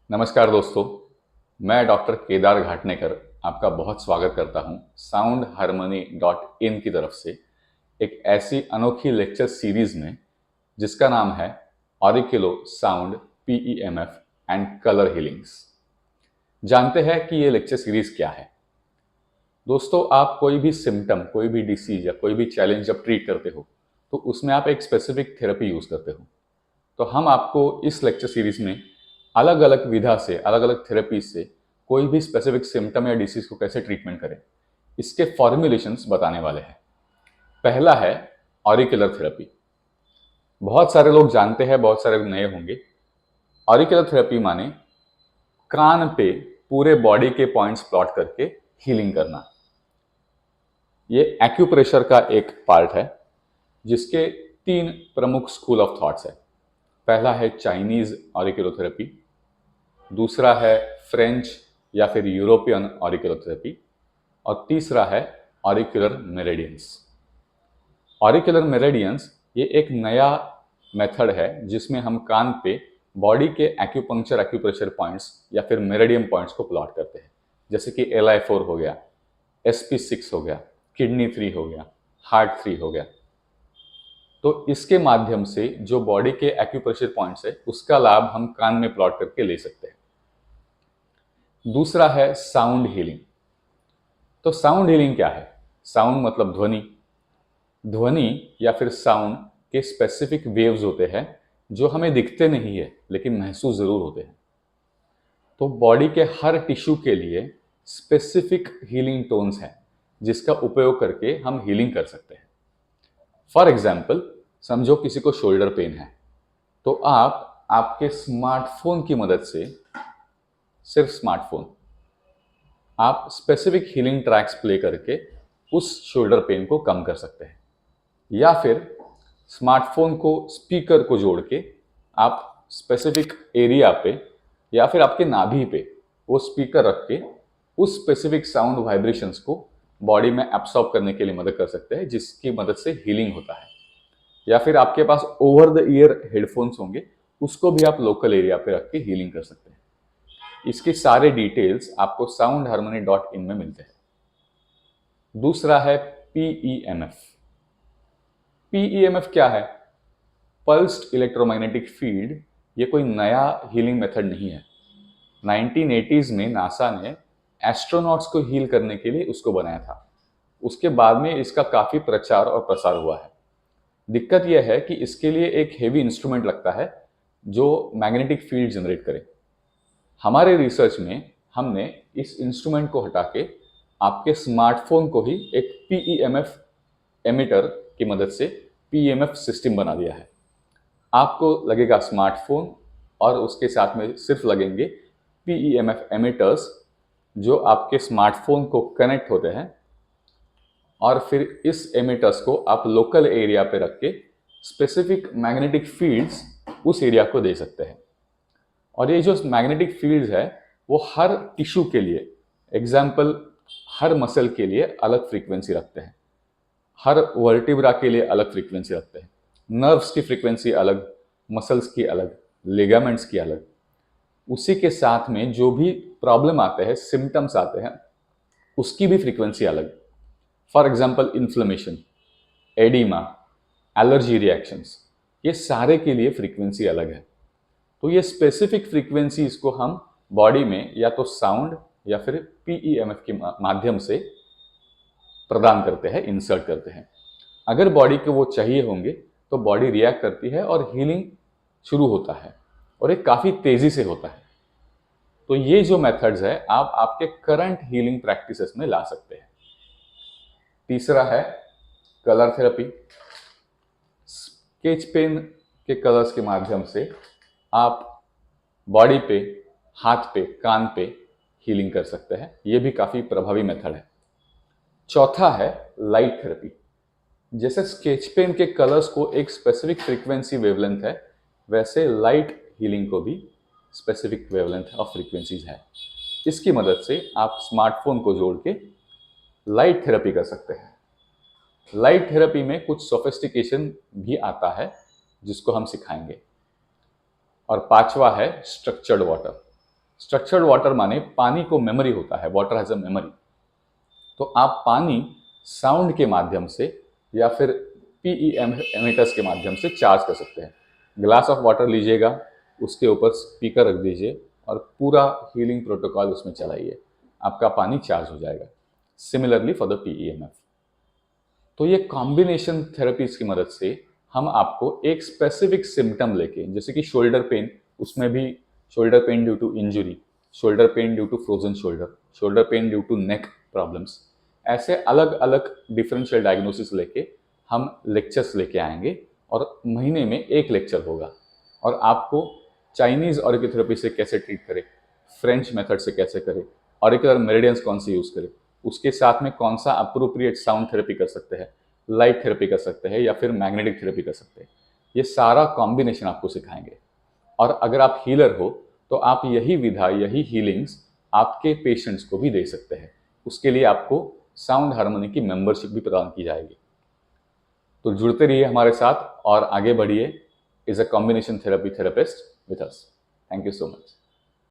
नमस्कार दोस्तों, मैं डॉक्टर केदार घाटनेकर आपका बहुत स्वागत करता हूं साउंड हार्मनी डॉट इन की तरफ से एक ऐसी अनोखी लेक्चर सीरीज में जिसका नाम है auriculo sound PEMF and colour healings. जानते हैं कि ये लेक्चर सीरीज क्या है। दोस्तों, आप कोई भी सिम्टम, कोई भी डिसीज या कोई भी चैलेंज जब ट्रीट करते हो तो उसमें आप एक स्पेसिफिक थेरेपी यूज करते हो। तो हम आपको इस लेक्चर सीरीज में अलग अलग विधा से, अलग अलग थेरेपी से कोई भी स्पेसिफिक सिम्टम या डिसीज को कैसे ट्रीटमेंट करें, इसके फॉर्मुलेशंस बताने वाले हैं। पहला है ऑरिकुलर थेरेपी। बहुत सारे लोग जानते हैं, बहुत सारे नए होंगे। ऑरिकुलर थेरेपी माने कान पे पूरे बॉडी के पॉइंट्स प्लॉट करके हीलिंग करना। ये एक्यूप्रेशर का एक पार्ट है जिसके तीन प्रमुख स्कूल ऑफ थॉट्स है। पहला है चाइनीज ऑरिकुलोथेरेपी, दूसरा है फ्रेंच या फिर यूरोपियन ऑरिकुलोथेरेपी, और तीसरा है ऑरिकुलर मेरेडियंस। ऑरिकुलर मेरेडियंस ये एक नया मेथड है जिसमें हम कान पे बॉडी के एक्यूपंक्चर, एक्यूप्रेशर पॉइंट्स या फिर मेरेडियन पॉइंट्स को प्लॉट करते हैं। जैसे कि LI4 हो गया, SP6 हो गया, किडनी 3 हो गया, हार्ट 3 हो गया। तो इसके माध्यम से जो बॉडी के एक्यूप्रेशर पॉइंट्स है उसका लाभ हम कान में प्लॉट करके ले सकते हैं। दूसरा है साउंड हीलिंग। तो साउंड हीलिंग क्या है? साउंड मतलब ध्वनि। ध्वनि या फिर साउंड के स्पेसिफिक वेव्स होते हैं जो हमें दिखते नहीं है लेकिन महसूस जरूर होते हैं। तो बॉडी के हर टिश्यू के लिए स्पेसिफिक हीलिंग टोन्स हैं जिसका उपयोग करके हम हीलिंग कर सकते हैं। फॉर एग्जाम्पल, समझो किसी को शोल्डर पेन है तो आप आपके स्मार्टफोन की मदद से, सिर्फ स्मार्टफोन, आप स्पेसिफिक हीलिंग ट्रैक्स प्ले करके उस शोल्डर पेन को कम कर सकते हैं। या फिर स्मार्टफोन को स्पीकर को जोड़ के आप स्पेसिफिक एरिया पे या फिर आपके नाभि पे वो स्पीकर रख के उस स्पेसिफिक साउंड वाइब्रेशंस को बॉडी में एब्सॉर्ब करने के लिए मदद कर सकते हैं, जिसकी मदद से हीलिंग होता है। या फिर आपके पास ओवर द ईयर हेडफोन्स होंगे, उसको भी आप लोकल एरिया पे रख के हीलिंग कर सकते हैं। इसके सारे डिटेल्स आपको soundharmony.in में मिलते हैं। दूसरा है PEMF। PEMF क्या है? Pulsed electromagnetic field. ये कोई नया हीलिंग मेथड नहीं है। 1980s में नासा ने एस्ट्रोनॉट्स को हील करने के लिए उसको बनाया था। उसके बाद में इसका काफी प्रचार और प्रसार हुआ है। दिक्कत यह है कि इसके लिए एक हेवी इंस्ट्रूमेंट लगता है जो मैग्नेटिक फील्ड जनरेट करे। हमारे रिसर्च में हमने इस इंस्ट्रूमेंट को हटा के आपके स्मार्टफोन को ही एक PEMF एमिटर की मदद से PEMF सिस्टम बना दिया है। आपको लगेगा स्मार्टफोन और उसके साथ में सिर्फ लगेंगे PEMF एमिटर्स जो आपके स्मार्टफोन को कनेक्ट होते हैं, और फिर इस एमिटर्स को आप लोकल एरिया पे रख के स्पेसिफिक मैग्नेटिक फील्ड्स उस एरिया को दे सकते हैं। और ये जो मैग्नेटिक फील्ड्स है वो हर टिश्यू के लिए, एग्जाम्पल हर मसल के लिए अलग फ्रीक्वेंसी रखते हैं, हर वर्टिब्रा के लिए अलग फ्रीक्वेंसी रखते हैं। नर्व्स की फ्रीक्वेंसी अलग, मसल्स की अलग, लिगामेंट्स की अलग। उसी के साथ में जो भी प्रॉब्लम आते हैं, सिम्टम्स आते हैं, उसकी भी फ्रीक्वेंसी अलग। For example inflammation, oedema, allergy reactions, ये सारे के लिए फ्रीक्वेंसी अलग है। तो ये स्पेसिफिक फ्रीक्वेंसीज को हम बॉडी में या तो साउंड या फिर PEMF के माध्यम से प्रदान करते हैं, इंसर्ट करते हैं। अगर बॉडी को वो चाहिए होंगे तो बॉडी रिएक्ट करती है और हीलिंग शुरू होता है, और ये काफ़ी तेज़ी से होता है। तो ये जो मेथड्स है आप आपके करंट हीलिंग प्रैक्टिसेस में ला सकते हैं। तीसरा है कलर थेरेपी। स्केच पेन के कलर्स के माध्यम से आप बॉडी पे, हाथ पे, कान पे हीलिंग कर सकते हैं। ये भी काफ़ी प्रभावी मेथड है। चौथा है लाइट थेरेपी। जैसे स्केच पेन के कलर्स को एक स्पेसिफिक फ्रीक्वेंसी वेवलेंथ है, वैसे लाइट हीलिंग को भी स्पेसिफिक वेवलेंथ ऑफ फ्रीक्वेंसीज है। इसकी मदद से आप स्मार्टफोन को जोड़ के लाइट थेरेपी कर सकते हैं। लाइट थेरेपी में कुछ सोफिस्टिकेशन भी आता है जिसको हम सिखाएंगे। और पांचवा है स्ट्रक्चर्ड वाटर। स्ट्रक्चर्ड वाटर माने पानी को मेमोरी होता है, वाटर हैज अ मेमोरी। तो आप पानी साउंड के माध्यम से या फिर पीईएम एमिटर्स के माध्यम से चार्ज कर सकते हैं। ग्लास ऑफ वाटर लीजिएगा, उसके ऊपर स्पीकर रख दीजिए और पूरा हीलिंग प्रोटोकॉल उसमें चलाइए, आपका पानी चार्ज हो जाएगा। Similarly for the PEMF. तो ये कॉम्बिनेशन थेरेपीज की मदद से हम आपको एक स्पेसिफिक सिम्टम लेके, जैसे कि शोल्डर पेन, उसमें भी shoulder pain due to injury, shoulder pain due to frozen shoulder, shoulder pain due to neck problems, ऐसे अलग अलग डिफरेंशियल डायग्नोसिस लेके हम लेक्चर्स लेके आएंगे और महीने में एक लेक्चर होगा। और आपको चाइनीज ऑरिकोथेरेपी से कैसे ट्रीट करें, फ्रेंच मेथड से कैसे करें, ऑरिकुलर मेरिडियंस कौन से यूज करें, उसके साथ में कौन सा अप्रोप्रिएट साउंड थेरेपी कर सकते हैं, लाइट थेरेपी कर सकते हैं या फिर मैग्नेटिक थेरेपी कर सकते हैं, ये सारा कॉम्बिनेशन आपको सिखाएंगे। और अगर आप हीलर हो तो आप यही विधा, यही हीलिंग्स आपके पेशेंट्स को भी दे सकते हैं। उसके लिए आपको साउंड हार्मनी की मेंबरशिप भी प्रदान की जाएगी। तो जुड़ते रहिए हमारे साथ और आगे बढ़िए। Is a combination therapy therapist with us. Thank you so much.